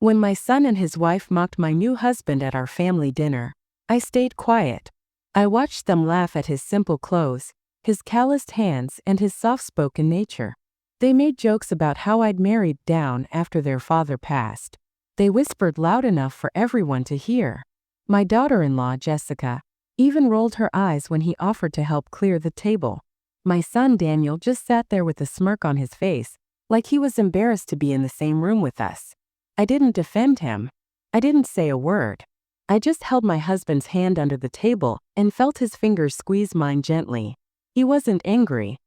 When my son and his wife mocked my new husband at our family dinner, I stayed quiet. I watched them laugh at his simple clothes, his calloused hands, and his soft-spoken nature. They made jokes about how I'd married down after their father passed. They whispered loud enough for everyone to hear. My daughter-in-law, Jessica, even rolled her eyes when he offered to help clear the table. My son Daniel just sat there with a smirk on his face, like he was embarrassed to be in the same room with us. I didn't defend him. I didn't say a word. I just held my husband's hand under the table and felt his fingers squeeze mine gently. He wasn't angry.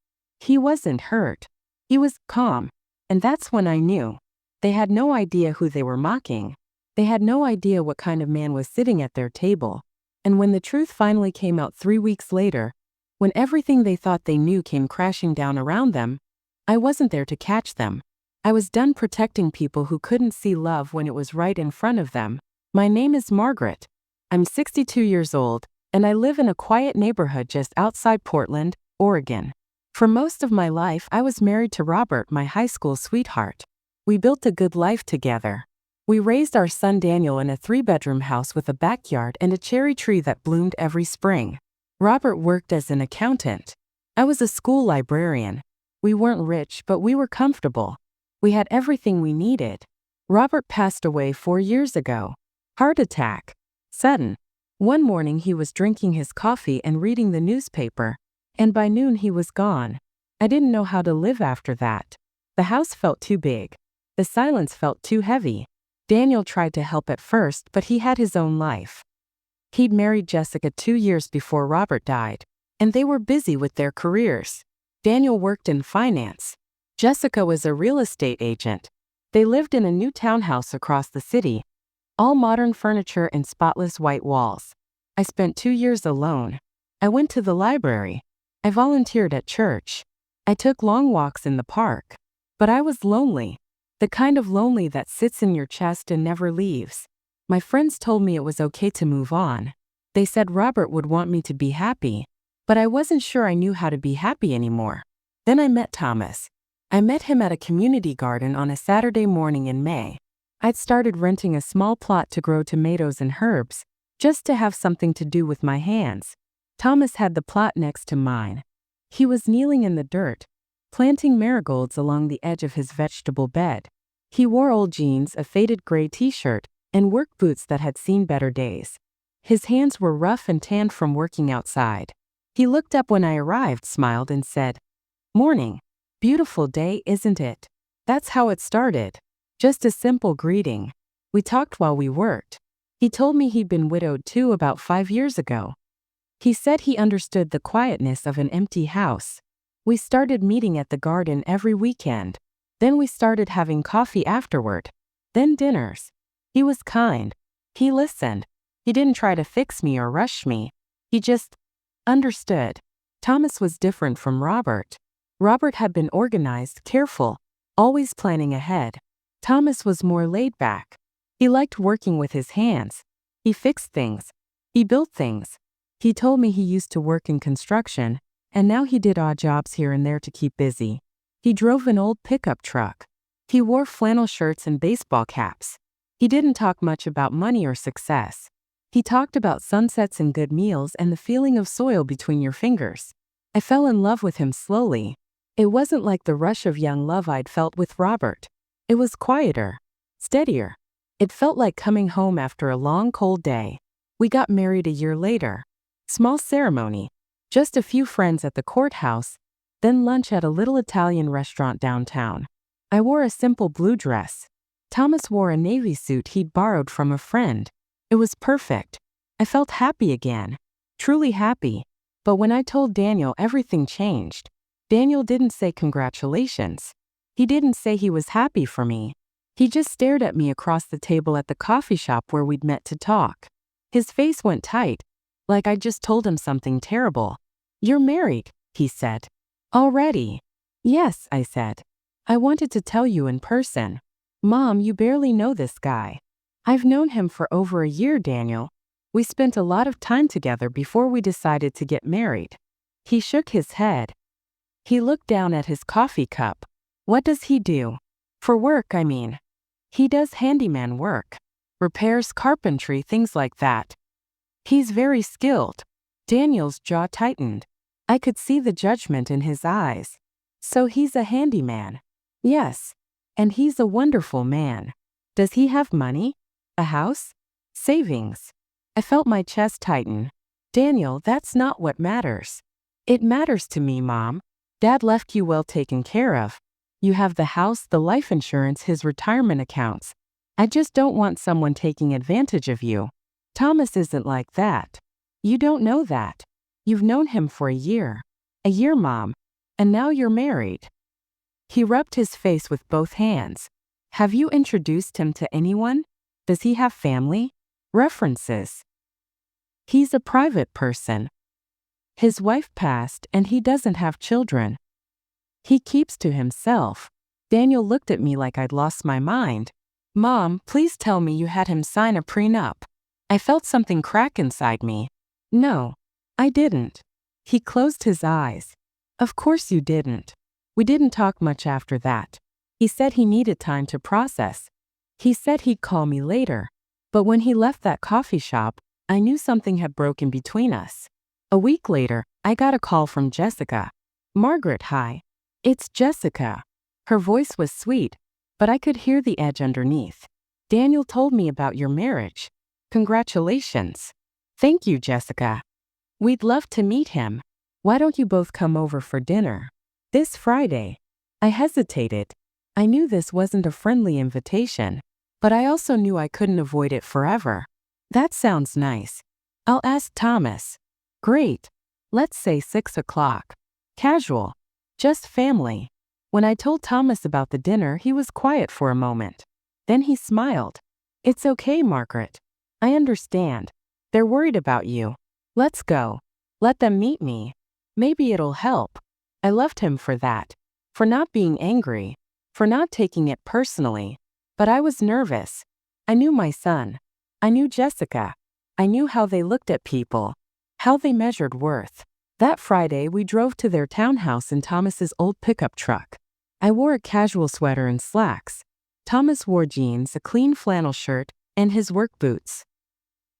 He wasn't hurt. He was calm. And that's when I knew. They had no idea who they were mocking. They had no idea what kind of man was sitting at their table. And when the truth finally came out 3 weeks later, when everything they thought they knew came crashing down around them, I wasn't there to catch them. I was done protecting people who couldn't see love when it was right in front of them. My name is Margaret. I'm 62 years old, and I live in a quiet neighborhood just outside Portland, Oregon. For most of my life, I was married to Robert, my high school sweetheart. We built a good life together. We raised our son Daniel in a 3-bedroom house with a backyard and a cherry tree that bloomed every spring. Robert worked as an accountant. I was a school librarian. We weren't rich, but we were comfortable. We had everything we needed. Robert passed away 4 years ago. Heart attack. Sudden. One morning he was drinking his coffee and reading the newspaper, and by noon he was gone. I didn't know how to live after that. The house felt too big. The silence felt too heavy. Daniel tried to help at first, but he had his own life. He'd married Jessica 2 years before Robert died, and they were busy with their careers. Daniel worked in finance. Jessica was a real estate agent. They lived in a new townhouse across the city, all modern furniture and spotless white walls. I spent 2 years alone. I went to the library. I volunteered at church. I took long walks in the park. But I was lonely. The kind of lonely that sits in your chest and never leaves. My friends told me it was okay to move on. They said Robert would want me to be happy. But I wasn't sure I knew how to be happy anymore. Then I met Thomas. I met him at a community garden on a Saturday morning in May. I'd started renting a small plot to grow tomatoes and herbs, just to have something to do with my hands. Thomas had the plot next to mine. He was kneeling in the dirt, planting marigolds along the edge of his vegetable bed. He wore old jeans, a faded gray t-shirt, and work boots that had seen better days. His hands were rough and tanned from working outside. He looked up when I arrived, smiled, and said, "Morning. Beautiful day, isn't it?" That's how it started. Just a simple greeting. We talked while we worked. He told me he'd been widowed too about 5 years ago. He said he understood the quietness of an empty house. We started meeting at the garden every weekend. Then we started having coffee afterward. Then dinners. He was kind. He listened. He didn't try to fix me or rush me. He just understood. Thomas was different from Robert. Robert had been organized, careful, always planning ahead. Thomas was more laid back. He liked working with his hands. He fixed things. He built things. He told me he used to work in construction, and now he did odd jobs here and there to keep busy. He drove an old pickup truck. He wore flannel shirts and baseball caps. He didn't talk much about money or success. He talked about sunsets and good meals and the feeling of soil between your fingers. I fell in love with him slowly. It wasn't like the rush of young love I'd felt with Robert. It was quieter, steadier. It felt like coming home after a long, cold day. We got married a year later. Small ceremony. Just a few friends at the courthouse, then lunch at a little Italian restaurant downtown. I wore a simple blue dress. Thomas wore a navy suit he'd borrowed from a friend. It was perfect. I felt happy again. Truly happy. But when I told Daniel, everything changed. Daniel didn't say congratulations. He didn't say he was happy for me. He just stared at me across the table at the coffee shop where we'd met to talk. His face went tight, like I'd just told him something terrible. "You're married," he said. "Already?" "Yes," I said. "I wanted to tell you in person." "Mom, you barely know this guy." "I've known him for over a year, Daniel. We spent a lot of time together before we decided to get married." He shook his head. He looked down at his coffee cup. "What does he do?" "For work, I mean." He does handyman work. Repairs, carpentry, things like that. He's very skilled. Daniel's jaw tightened. I could see the judgment in his eyes. So he's a handyman. Yes. And he's a wonderful man. Does he have money? A house? Savings? I felt my chest tighten. Daniel, that's not what matters. It matters to me, Mom. Dad left you well taken care of. You have the house, the life insurance, his retirement accounts. I just don't want someone taking advantage of you. Thomas isn't like that. You don't know that. You've known him for a year. A year, Mom. And now you're married. He rubbed his face with both hands. Have you introduced him to anyone? Does he have family? References? He's a private person. His wife passed and he doesn't have children. He keeps to himself. Daniel looked at me like I'd lost my mind. Mom, please tell me you had him sign a prenup. I felt something crack inside me. No, I didn't. He closed his eyes. Of course you didn't. We didn't talk much after that. He said he needed time to process. He said he'd call me later. But when he left that coffee shop, I knew something had broken between us. A week later, I got a call from Jessica. Margaret, hi. It's Jessica. Her voice was sweet, but I could hear the edge underneath. Daniel told me about your marriage. Congratulations. Thank you, Jessica. We'd love to meet him. Why don't you both come over for dinner? This Friday. I hesitated. I knew this wasn't a friendly invitation, but I also knew I couldn't avoid it forever. That sounds nice. I'll ask Thomas. Great. Let's say 6 o'clock. Casual. Just family. When I told Thomas about the dinner, he was quiet for a moment. Then he smiled. It's okay, Margaret. I understand. They're worried about you. Let's go. Let them meet me. Maybe it'll help. I loved him for that. For not being angry. For not taking it personally. But I was nervous. I knew my son. I knew Jessica. I knew how they looked at people. How they measured worth. That Friday, we drove to their townhouse in Thomas's old pickup truck. I wore a casual sweater and slacks. Thomas wore jeans, a clean flannel shirt, and his work boots.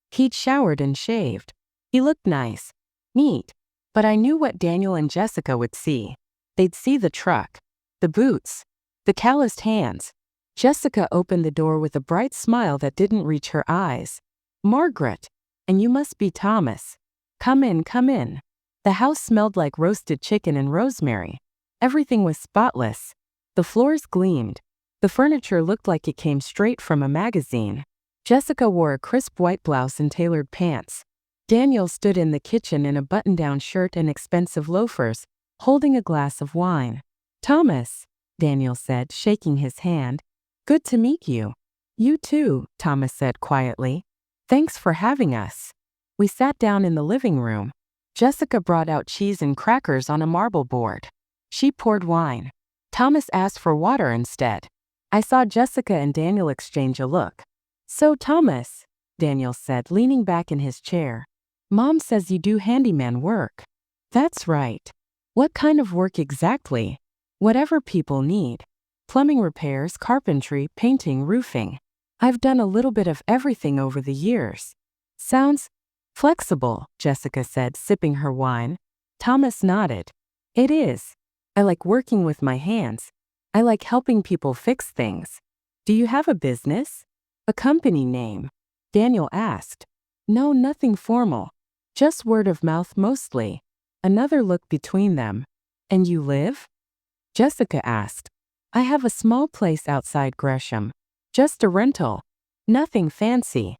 He'd showered and shaved. He looked nice. Neat. But I knew what Daniel and Jessica would see. They'd see the truck. The boots. The calloused hands. Jessica opened the door with a bright smile that didn't reach her eyes. Margaret. And you must be Thomas. Come in, come in. The house smelled like roasted chicken and rosemary. Everything was spotless. The floors gleamed. The furniture looked like it came straight from a magazine. Jessica wore a crisp white blouse and tailored pants. Daniel stood in the kitchen in a button-down shirt and expensive loafers, holding a glass of wine. Thomas, Daniel said, shaking his hand. Good to meet you. You too, Thomas said quietly. Thanks for having us. We sat down in the living room. Jessica brought out cheese and crackers on a marble board. She poured wine. Thomas asked for water instead. I saw Jessica and Daniel exchange a look. So Thomas, Daniel said, leaning back in his chair. Mom says you do handyman work. That's right. What kind of work exactly? Whatever people need. Plumbing repairs, carpentry, painting, roofing. I've done a little bit of everything over the years. Sounds flexible, Jessica said, sipping her wine. Thomas nodded. It is. I like working with my hands. I like helping people fix things. Do you have a business? A company name? Daniel asked. No, nothing formal. Just word of mouth mostly. Another look between them. And you live? Jessica asked. I have a small place outside Gresham. Just a rental. Nothing fancy.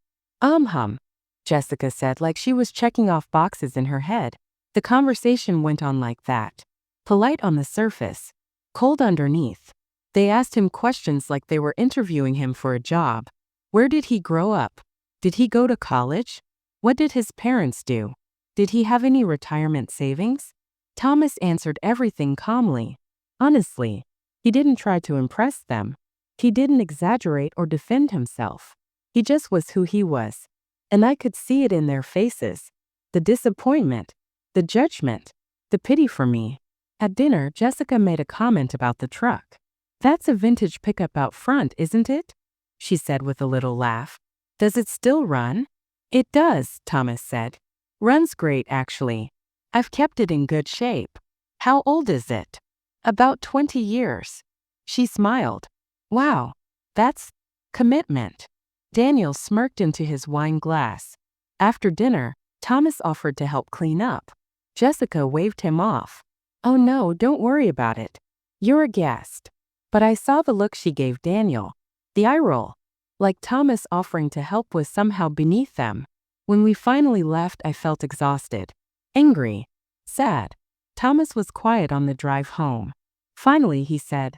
Jessica said like she was checking off boxes in her head. The conversation went on like that. Polite on the surface. Cold underneath. They asked him questions like they were interviewing him for a job. Where did he grow up? Did he go to college? What did his parents do? Did he have any retirement savings? Thomas answered everything calmly. Honestly, he didn't try to impress them. He didn't exaggerate or defend himself. He just was who he was. And I could see it in their faces. The disappointment, the judgment, the pity for me. At dinner, Jessica made a comment about the truck. That's a vintage pickup out front, isn't it? she said with a little laugh. Does it still run? It does, Thomas said. Runs great, actually. I've kept it in good shape. How old is it? About 20 years. She smiled. Wow, that's commitment. Daniel smirked into his wine glass. After dinner, Thomas offered to help clean up. Jessica waved him off. Oh no, don't worry about it. You're a guest. But I saw the look she gave Daniel. The eye roll. Like Thomas offering to help was somehow beneath them. When we finally left, I felt exhausted. Angry. Sad. Thomas was quiet on the drive home. Finally, he said,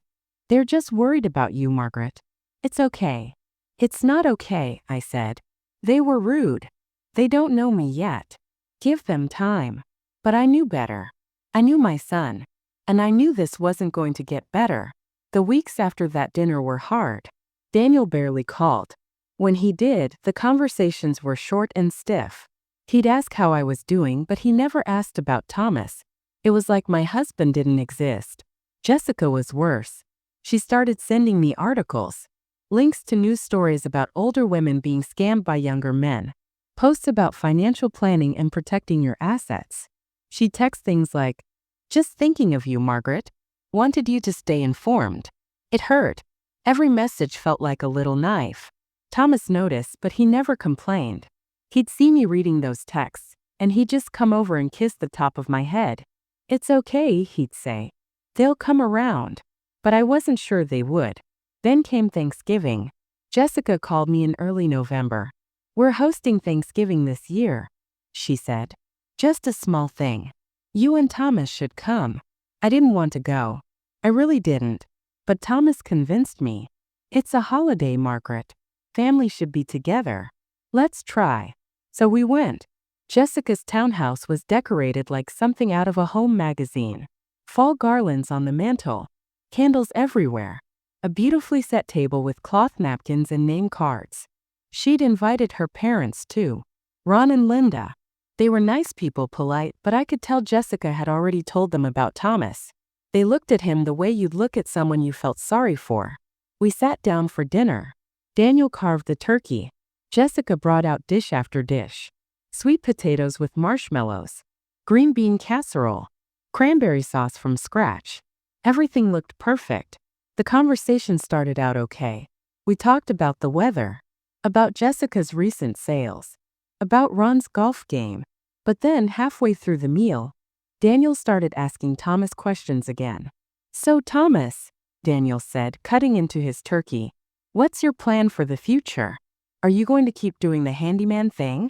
They're just worried about you, Margaret. It's okay. It's not okay, I said. They were rude. They don't know me yet. Give them time. But I knew better. I knew my son. And I knew this wasn't going to get better. The weeks after that dinner were hard. Daniel barely called. When he did, the conversations were short and stiff. He'd ask how I was doing, but he never asked about Thomas. It was like my husband didn't exist. Jessica was worse. She started sending me articles, links to news stories about older women being scammed by younger men, posts about financial planning and protecting your assets. She'd text things like, Just thinking of you, Margaret. Wanted you to stay informed. It hurt. Every message felt like a little knife. Thomas noticed, but he never complained. He'd see me reading those texts, and he'd just come over and kiss the top of my head. It's okay, he'd say. They'll come around. But I wasn't sure they would. Then came Thanksgiving. Jessica called me in early November. We're hosting Thanksgiving this year, she said. Just a small thing. You and Thomas should come. I didn't want to go. I really didn't. But Thomas convinced me. It's a holiday, Margaret. Family should be together. Let's try. So we went. Jessica's townhouse was decorated like something out of a home magazine. Fall garlands on the mantel. Candles everywhere. A beautifully set table with cloth napkins and name cards. She'd invited her parents too. Ron and Linda. They were nice people, polite, but I could tell Jessica had already told them about Thomas. They looked at him the way you'd look at someone you felt sorry for. We sat down for dinner. Daniel carved the turkey. Jessica brought out dish after dish. Sweet potatoes with marshmallows. Green bean casserole. Cranberry sauce from scratch. Everything looked perfect. The conversation started out okay. We talked about the weather. About Jessica's recent sales. About Ron's golf game. But then, halfway through the meal, Daniel started asking Thomas questions again. So Thomas, Daniel said, cutting into his turkey, what's your plan for the future? Are you going to keep doing the handyman thing?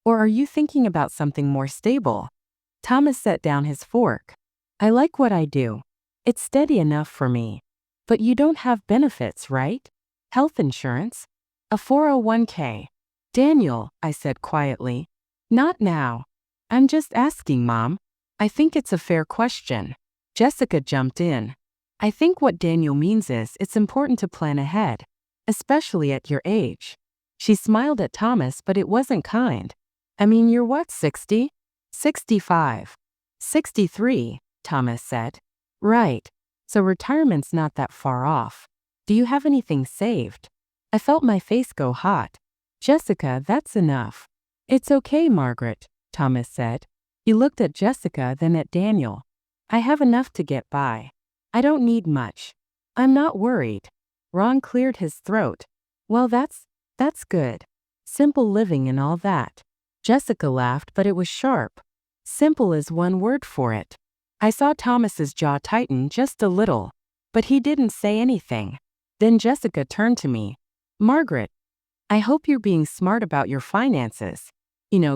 Or are you thinking about something more stable? Thomas set down his fork. I like what I do. It's steady enough for me. But you don't have benefits, right? Health insurance? A 401k. Daniel, I said quietly. Not now. I'm just asking, Mom. I think it's a fair question. Jessica jumped in. I think what Daniel means is it's important to plan ahead, especially at your age. She smiled at Thomas, but it wasn't kind. I mean, you're what, 60? 65. 63, Thomas said. Right. So retirement's not that far off. Do you have anything saved? I felt my face go hot. Jessica, that's enough. It's okay, Margaret, Thomas said. He looked at Jessica, then at Daniel. I have enough to get by. I don't need much. I'm not worried. Ron cleared his throat. Well, that's good. Simple living and all that. Jessica laughed, but it was sharp. Simple is one word for it. I saw Thomas's jaw tighten just a little, but he didn't say anything. Then Jessica turned to me. Margaret, I hope you're being smart about your finances.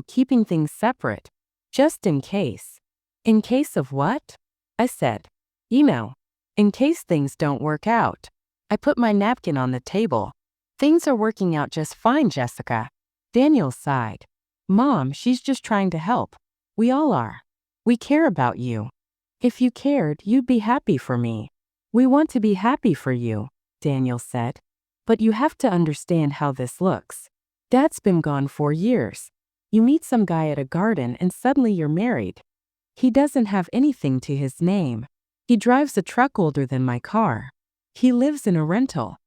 Keeping things separate. Just in case. In case of what? I said. In case things don't work out. I put my napkin on the table. Things are working out just fine, Jessica. Daniel sighed. Mom, she's just trying to help. We all are. We care about you. If you cared, you'd be happy for me. We want to be happy for you, Daniel said. But you have to understand how this looks. Dad's been gone 4 years. You meet some guy at a garden and suddenly you're married. He doesn't have anything to his name. He drives a truck older than my car. He lives in a rental.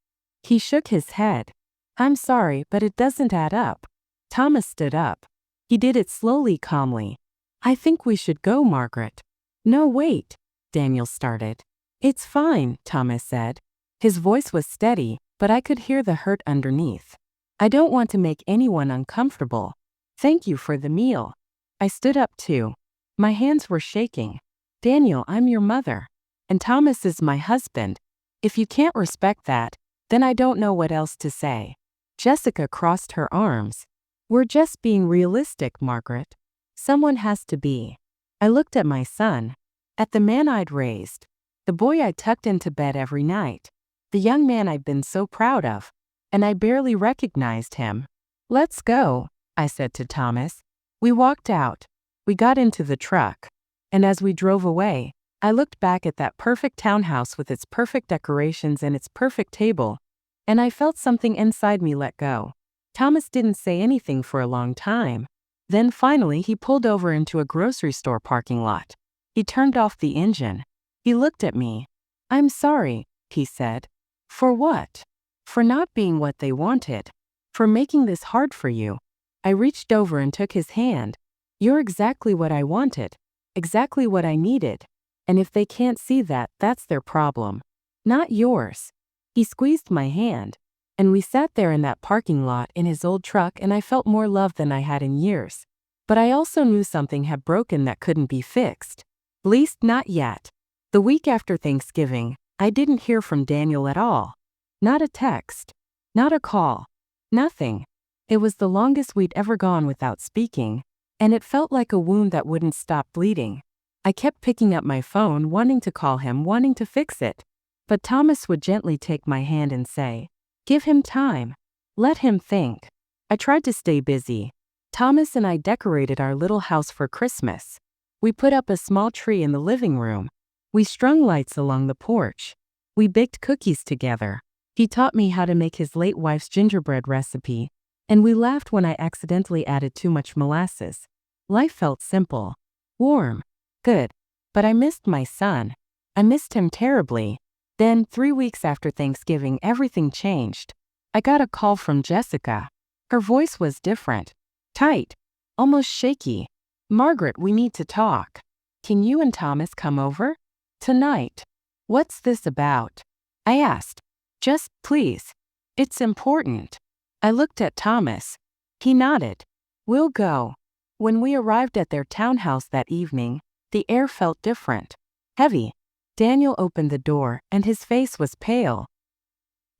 He shook his head. I'm sorry, but it doesn't add up. Thomas stood up. He did it slowly, calmly. I think we should go, Margaret. No, wait, Daniel started. It's fine, Thomas said. His voice was steady, but I could hear the hurt underneath. I don't want to make anyone uncomfortable. Thank you for the meal. I stood up too. My hands were shaking. Daniel, I'm your mother. And Thomas is my husband. If you can't respect that, then I don't know what else to say. Jessica crossed her arms. We're just being realistic, Margaret. Someone has to be. I looked at my son, at the man I'd raised, the boy I tucked into bed every night, the young man I'd been so proud of, and I barely recognized him. Let's go, I said to Thomas. We walked out. We got into the truck. And as we drove away, I looked back at that perfect townhouse with its perfect decorations and its perfect table, and I felt something inside me let go. Thomas didn't say anything for a long time. Then finally he pulled over into a grocery store parking lot. He turned off the engine. He looked at me. I'm sorry, he said. For what? For not being what they wanted. For making this hard for you. I reached over and took his hand. You're exactly what I wanted. Exactly what I needed. And if they can't see that, that's their problem. Not yours. He squeezed my hand. And we sat there in that parking lot in his old truck, and I felt more love than I had in years. But I also knew something had broken that couldn't be fixed. Least not yet. The week after Thanksgiving, I didn't hear from Daniel at all. Not a text. Not a call. Nothing. It was the longest we'd ever gone without speaking, and it felt like a wound that wouldn't stop bleeding. I kept picking up my phone, wanting to call him, wanting to fix it. But Thomas would gently take my hand and say, give him time. Let him think. I tried to stay busy. Thomas and I decorated our little house for Christmas. We put up a small tree in the living room. We strung lights along the porch. We baked cookies together. He taught me how to make his late wife's gingerbread recipe, and we laughed when I accidentally added too much molasses. Life felt simple, warm, good. But I missed my son. I missed him terribly. Then, 3 weeks after Thanksgiving, everything changed. I got a call from Jessica. Her voice was different. Tight. Almost shaky. Margaret, we need to talk. Can you and Thomas come over? Tonight. What's this about? I asked. Just, please. It's important. I looked at Thomas. He nodded. We'll go. When we arrived at their townhouse that evening, the air felt different. Heavy. Daniel opened the door, and his face was pale.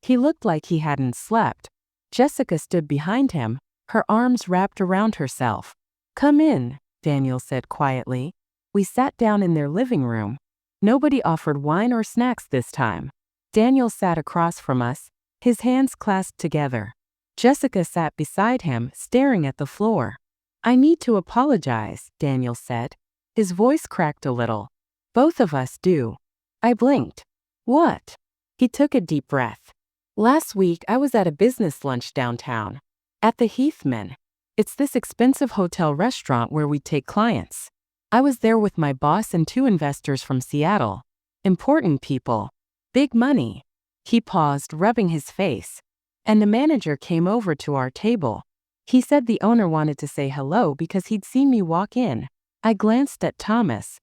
He looked like he hadn't slept. Jessica stood behind him, her arms wrapped around herself. Come in, Daniel said quietly. We sat down in their living room. Nobody offered wine or snacks this time. Daniel sat across from us, his hands clasped together. Jessica sat beside him, staring at the floor. I need to apologize, Daniel said. His voice cracked a little. Both of us do. I blinked. What? He took a deep breath. Last week I was at a business lunch downtown. At the Heathman. It's this expensive hotel restaurant where we take clients. I was there with my boss and 2 investors from Seattle. Important people. Big money. He paused, rubbing his face. And the manager came over to our table. He said the owner wanted to say hello because he'd seen me walk in. I glanced at Thomas.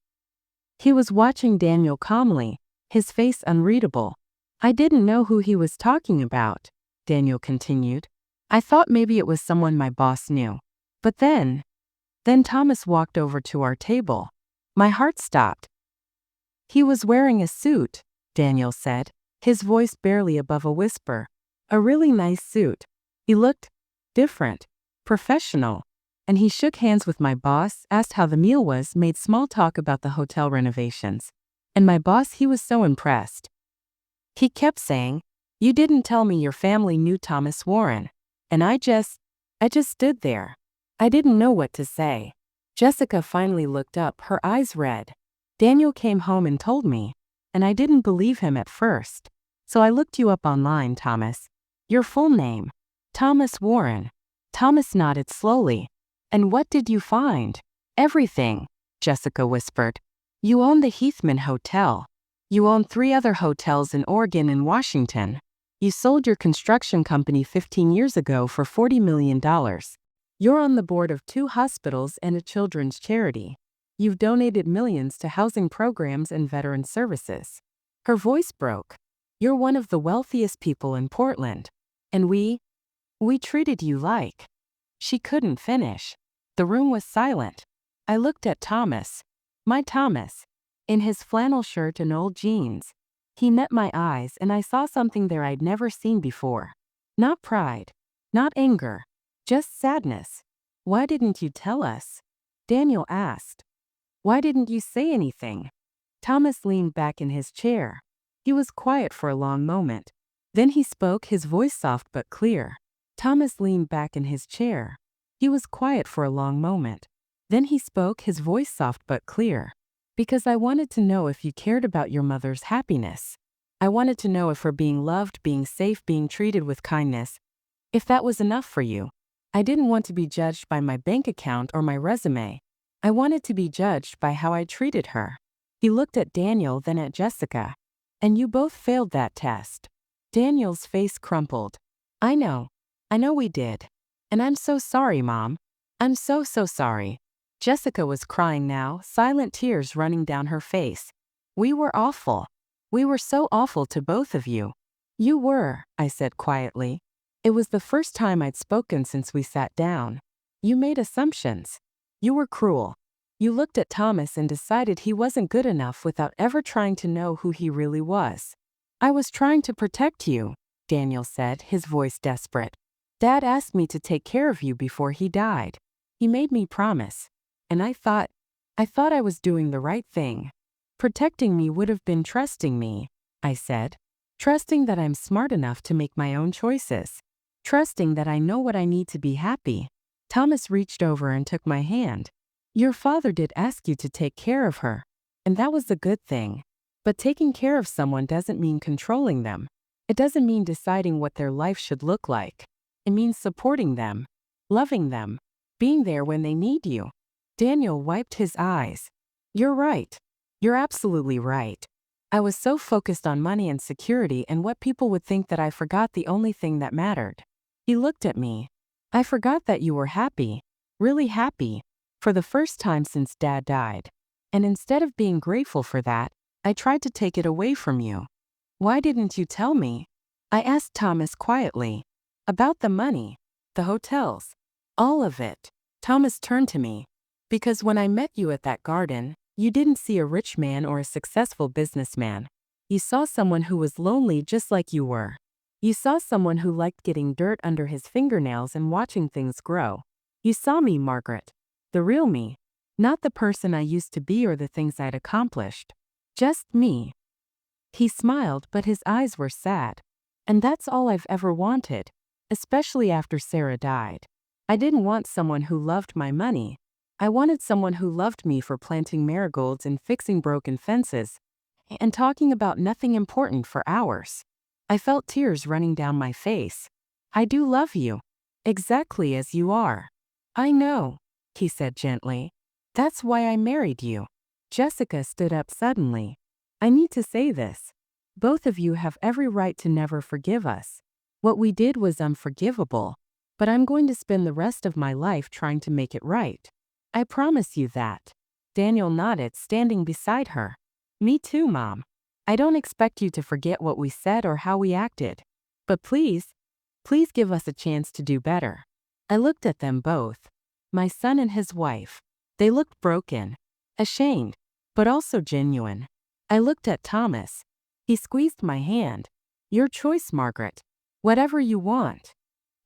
He was watching Daniel calmly, his face unreadable. I didn't know who he was talking about, Daniel continued. I thought maybe it was someone my boss knew. But then Thomas walked over to our table. My heart stopped. He was wearing a suit, Daniel said, his voice barely above a whisper. A really nice suit. He looked different, professional. And he shook hands with my boss, asked how the meal was, made small talk about the hotel renovations. And my boss, he was so impressed. He kept saying, you didn't tell me your family knew Thomas Warren. And I just stood there. I didn't know what to say. Jessica finally looked up, her eyes red. Daniel came home and told me, and I didn't believe him at first. So I looked you up online, Thomas. Your full name. Thomas Warren. Thomas nodded slowly. And what did you find? Everything, Jessica whispered. You own the Heathman Hotel. You own 3 other hotels in Oregon and Washington. You sold your construction company 15 years ago for $40 million. You're on the board of 2 hospitals and a children's charity. You've donated millions to housing programs and veteran services. Her voice broke. You're one of the wealthiest people in Portland. And we treated you like. She couldn't finish. The room was silent. I looked at Thomas. My Thomas. In his flannel shirt and old jeans. He met my eyes and I saw something there I'd never seen before. Not pride. Not anger. Just sadness. Why didn't you tell us? Daniel asked. Why didn't you say anything? Thomas leaned back in his chair. He was quiet for a long moment. Then he spoke, his voice soft but clear. Thomas leaned back in his chair. He was quiet for a long moment. Then he spoke, his voice soft but clear. Because I wanted to know if you cared about your mother's happiness. I wanted to know if her being loved, being safe, being treated with kindness, if that was enough for you. I didn't want to be judged by my bank account or my resume. I wanted to be judged by how I treated her. He looked at Daniel, then at Jessica. And you both failed that test. Daniel's face crumpled. I know we did. And I'm so sorry, Mom. I'm so sorry. Jessica was crying now, silent tears running down her face. We were awful. We were so awful to both of you. You were, I said quietly. It was the first time I'd spoken since we sat down. You made assumptions. You were cruel. You looked at Thomas and decided he wasn't good enough without ever trying to know who he really was. I was trying to protect you, Daniel said, his voice desperate. Dad asked me to take care of you before he died. He made me promise. And I thought I was doing the right thing. Protecting me would have been trusting me, I said. Trusting that I'm smart enough to make my own choices. Trusting that I know what I need to be happy. Thomas reached over and took my hand. Your father did ask you to take care of her. And that was a good thing. But taking care of someone doesn't mean controlling them. It doesn't mean deciding what their life should look like. It means supporting them, loving them, being there when they need you. Daniel wiped his eyes. You're right. You're absolutely right. I was so focused on money and security and what people would think that I forgot the only thing that mattered. He looked at me. I forgot that you were happy, really happy, for the first time since Dad died. And instead of being grateful for that, I tried to take it away from you. Why didn't you tell me? I asked Thomas quietly. About the money, the hotels, all of it. Thomas turned to me. Because when I met you at that garden, you didn't see a rich man or a successful businessman. You saw someone who was lonely just like you were. You saw someone who liked getting dirt under his fingernails and watching things grow. You saw me, Margaret. The real me. Not the person I used to be or the things I'd accomplished. Just me. He smiled, but his eyes were sad. And that's all I've ever wanted, especially after Sarah died. I didn't want someone who loved my money. I wanted someone who loved me for planting marigolds and fixing broken fences, and talking about nothing important for hours. I felt tears running down my face. I do love you. Exactly as you are. I know, he said gently. That's why I married you. Jessica stood up suddenly. I need to say this. Both of you have every right to never forgive us. What we did was unforgivable, but I'm going to spend the rest of my life trying to make it right. I promise you that. Daniel nodded, standing beside her. Me too, Mom. I don't expect you to forget what we said or how we acted. But please give us a chance to do better. I looked at them both. My son and his wife. They looked broken, ashamed, but also genuine. I looked at Thomas. He squeezed my hand. Your choice, Margaret. Whatever you want.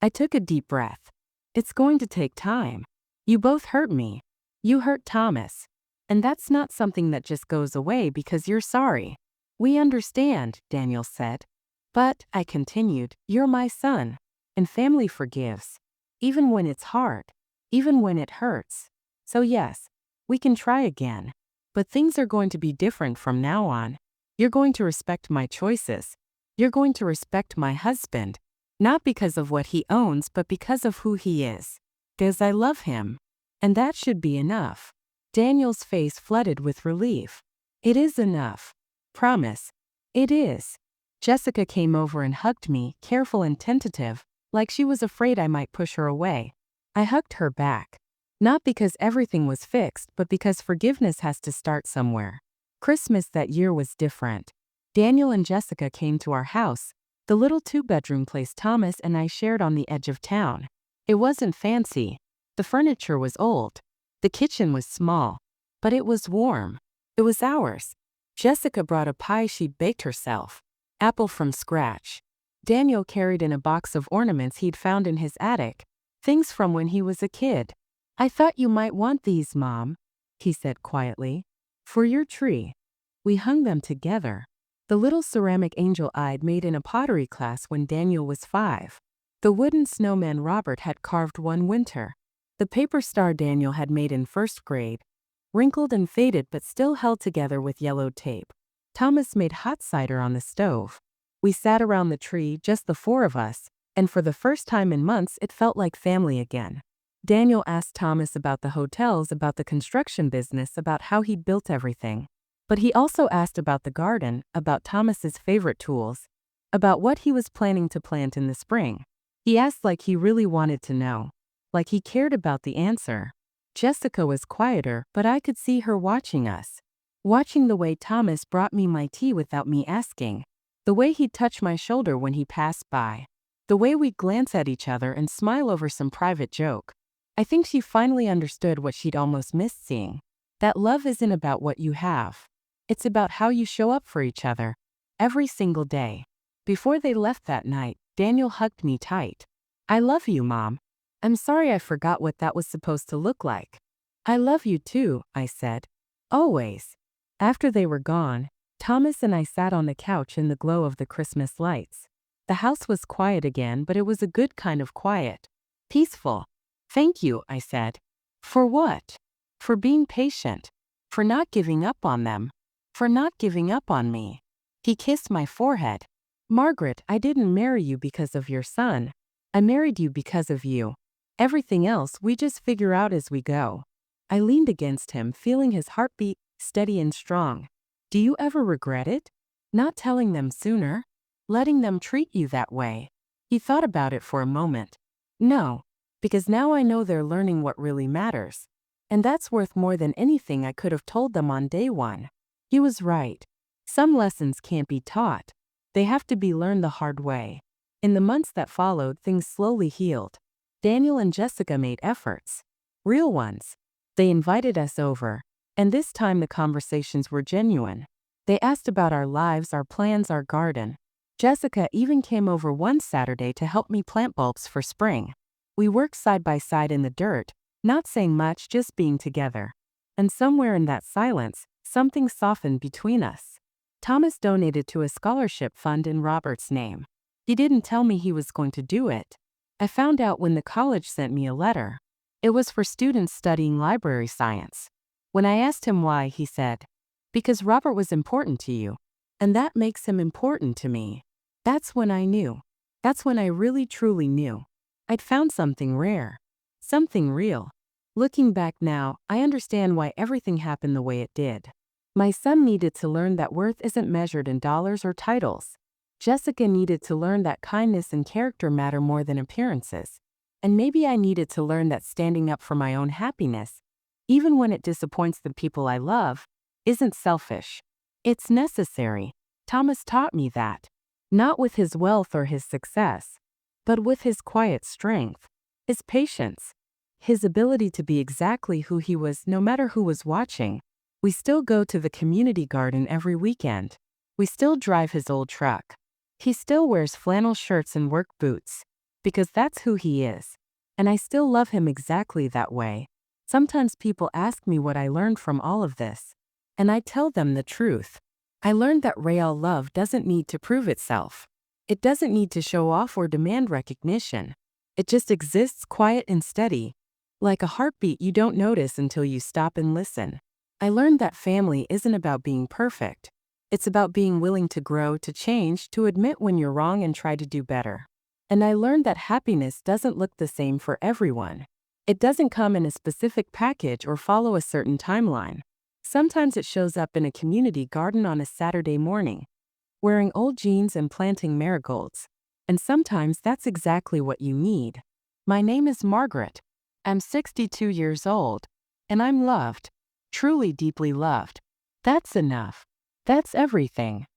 I took a deep breath. It's going to take time. You both hurt me. You hurt Thomas. And that's not something that just goes away because you're sorry. We understand, Daniel said. But, I continued, you're my son. And family forgives. Even when it's hard. Even when it hurts. So yes, we can try again. But things are going to be different from now on. You're going to respect my choices. You're going to respect my husband. Not because of what he owns, but because of who he is. Because I love him. And that should be enough. Daniel's face flooded with relief. It is enough. Promise. It is. Jessica came over and hugged me, careful and tentative, like she was afraid I might push her away. I hugged her back. Not because everything was fixed, but because forgiveness has to start somewhere. Christmas that year was different. Daniel and Jessica came to our house, the little two-bedroom place Thomas and I shared on the edge of town. It wasn't fancy. The furniture was old. The kitchen was small. But it was warm. It was ours. Jessica brought a pie she'd baked herself. Apple from scratch. Daniel carried in a box of ornaments he'd found in his attic. Things from when he was a kid. "I thought you might want these, Mom," he said quietly. "For your tree." We hung them together. The little ceramic angel I'd made in a pottery class when Daniel was 5. The wooden snowman Robert had carved one winter. The paper star Daniel had made in 1st grade. Wrinkled and faded but still held together with yellowed tape. Thomas made hot cider on the stove. We sat around the tree, just the 4 of us, and for the first time in months it felt like family again. Daniel asked Thomas about the hotels, about the construction business, about how he'd built everything. But he also asked about the garden, about Thomas's favorite tools, about what he was planning to plant in the spring. He asked like he really wanted to know, like he cared about the answer. Jessica was quieter, but I could see her watching us. Watching the way Thomas brought me my tea without me asking. The way he'd touch my shoulder when he passed by. The way we'd glance at each other and smile over some private joke. I think she finally understood what she'd almost missed seeing. That love isn't about what you have. It's about how you show up for each other. Every single day. Before they left that night, Daniel hugged me tight. "I love you, Mom. I'm sorry I forgot what that was supposed to look like." "I love you too," I said. "Always." After they were gone, Thomas and I sat on the couch in the glow of the Christmas lights. The house was quiet again, but it was a good kind of quiet. Peaceful. "Thank you," I said. "For what?" "For being patient. For not giving up on them. For not giving up on me." He kissed my forehead. "Margaret, I didn't marry you because of your son. I married you because of you. Everything else we just figure out as we go." I leaned against him, feeling his heartbeat, steady and strong. "Do you ever regret it? Not telling them sooner? Letting them treat you that way?" He thought about it for a moment. "No, because now I know they're learning what really matters. And that's worth more than anything I could have told them on day 1. He was right. Some lessons can't be taught. They have to be learned the hard way. In the months that followed, things slowly healed. Daniel and Jessica made efforts. Real ones. They invited us over. And this time the conversations were genuine. They asked about our lives, our plans, our garden. Jessica even came over one Saturday to help me plant bulbs for spring. We worked side by side in the dirt, not saying much, just being together. And somewhere in that silence, something softened between us. Thomas donated to a scholarship fund in Robert's name. He didn't tell me he was going to do it. I found out when the college sent me a letter. It was for students studying library science. When I asked him why, he said, "Because Robert was important to you. And that makes him important to me." That's when I knew. That's when I really truly knew. I'd found something rare. Something real. Looking back now, I understand why everything happened the way it did. My son needed to learn that worth isn't measured in dollars or titles. Jessica needed to learn that kindness and character matter more than appearances. And maybe I needed to learn that standing up for my own happiness, even when it disappoints the people I love, isn't selfish. It's necessary. Thomas taught me that. Not with his wealth or his success, but with his quiet strength, his patience, his ability to be exactly who he was no matter who was watching. We still go to the community garden every weekend. We still drive his old truck. He still wears flannel shirts and work boots, because that's who he is. And I still love him exactly that way. Sometimes people ask me what I learned from all of this. And I tell them the truth. I learned that real love doesn't need to prove itself. It doesn't need to show off or demand recognition. It just exists quiet and steady, like a heartbeat you don't notice until you stop and listen. I learned that family isn't about being perfect. It's about being willing to grow, to change, to admit when you're wrong and try to do better. And I learned that happiness doesn't look the same for everyone. It doesn't come in a specific package or follow a certain timeline. Sometimes it shows up in a community garden on a Saturday morning. wearing old jeans and planting marigolds. And sometimes that's exactly what you need. My name is Margaret. I'm 62 years old. And I'm loved. Truly deeply loved. That's enough. That's everything.